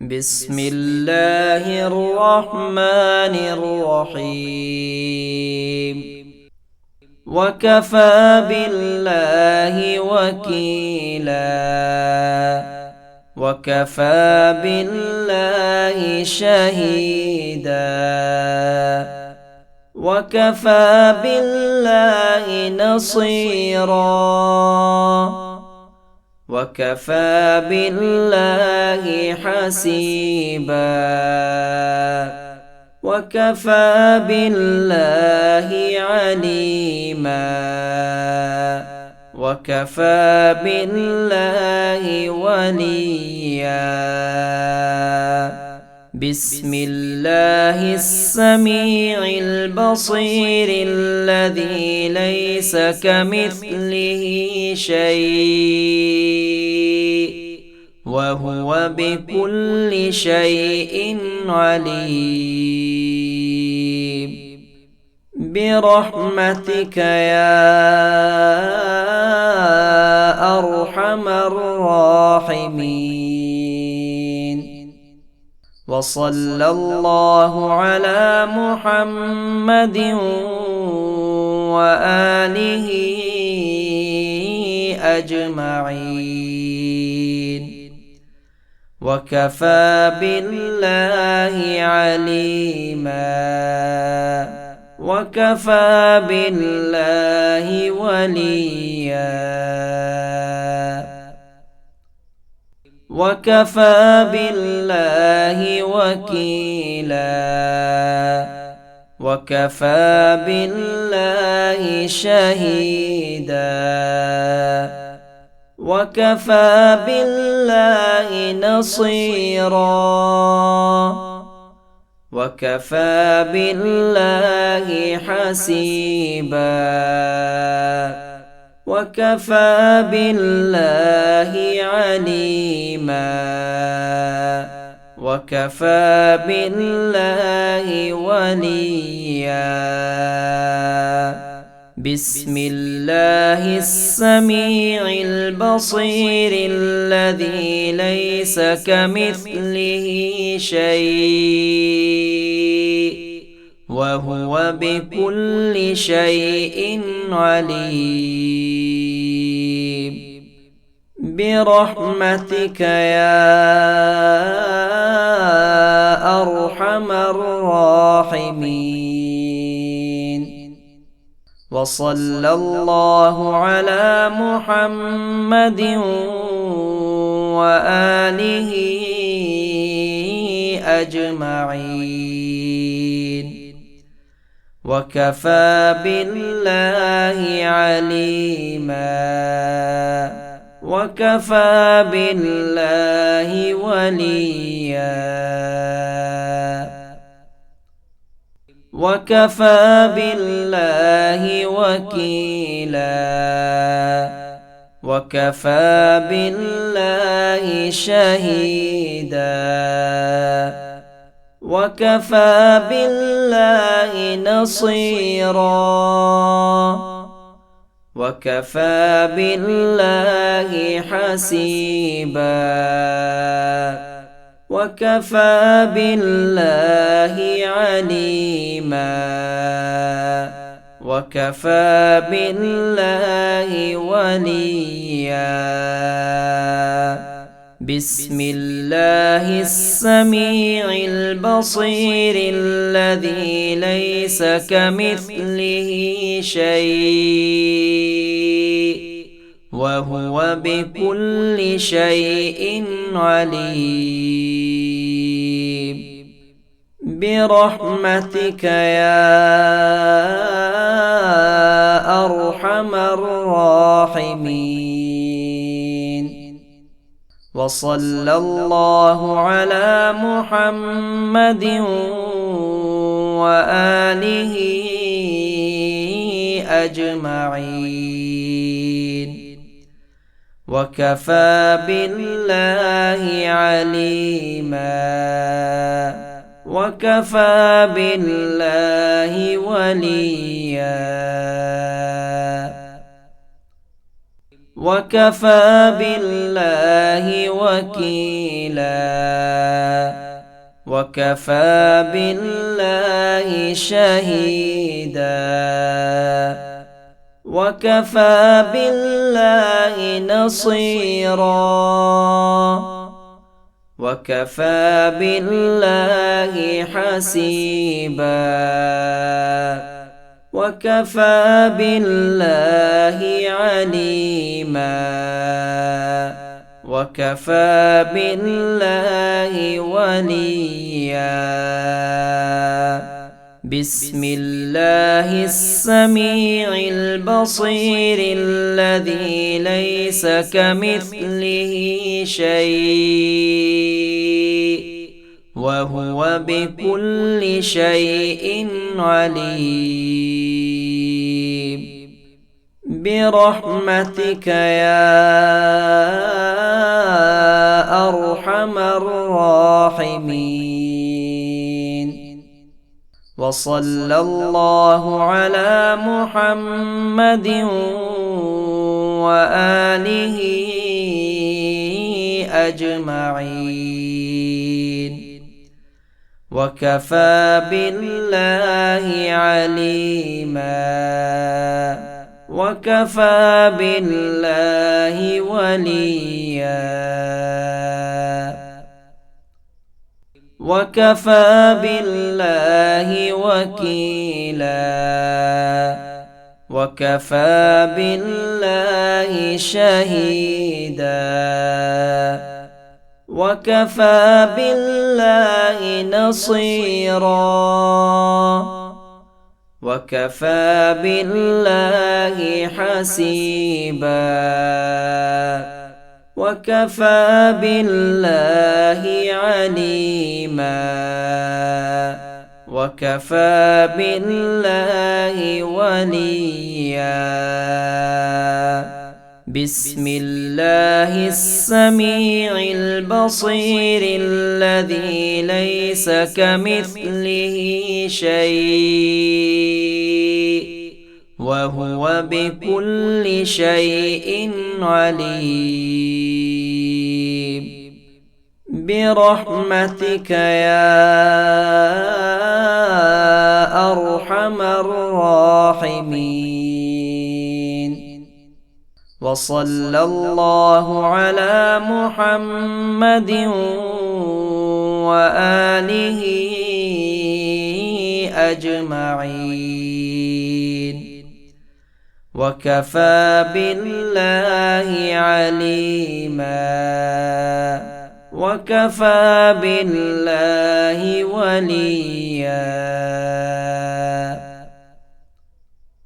بسم الله الرحمن الرحيم. وكفى بالله وكيلا وكفى بالله شهيدا وكفى بالله نصيرا وكفى بالله حسيبا وكفى بالله عليما وكفى بالله وليا. بسم الله السميع البصير الذي ليس كمثله شيء وهو بكل شيء عليم. برحمتك يا أرحم الراحمين. وصلى الله على محمد وآله أجمعين. وكفى بالله عليما وكفى بالله وليا وكفى بالله وكيلا وكفى بالله شهيدا وكفى بالله نصيرا وكفى بالله حسيبا وكفى بالله عليما وكفى بالله وليا. بسم الله السميع البصير الذي ليس كمثله شيء وهو بكل شيء عليم. برحمتك يا أرحم الراحمين. وصلى الله على محمد وآله أجمعين. وكفى بالله عليما وكفى بالله وليا وكفى بالله وكيلا وكفى بالله شهيدا وكفى بالله نصيرا وكفى بالله حسيبا وكفى بالله عليما وكفى بالله وليا. بسم الله السميع البصير الذي ليس كمثله شيء وهو بكل شيء عليم. برحمتك يا أرحم الراحمين. وصلى الله على محمد وآله أجمعين. وكفى بالله عليما وكفى بالله وليا وكفى بالله وكيلا وكفى بالله شهيدا وكفى بالله نصيرا وكفى بالله حسيبا وكفى بالله عليما وكفى بالله وليا بسم الله السميع البصير الذي ليس كمثله شيء وهو بكل شيء عليم برحمتك يا أرحم الراحمين وصلى الله على محمد وآله أجمعين وكفى بالله عليما وكفى بالله وليا وكفى بالله وكيلا وكفى بالله شهيدا وكفى بالله نصيرا وكفى بالله حسيبا وكفى بالله عليما وكفى بالله وليا بسم الله السميع البصير الذي ليس كمثله شيء وهو بكل شيء عليم برحمتك يا أرحم الراحمين وصلى الله على محمد وآله أجمعين وكفى بالله عليما وكفى بالله وليا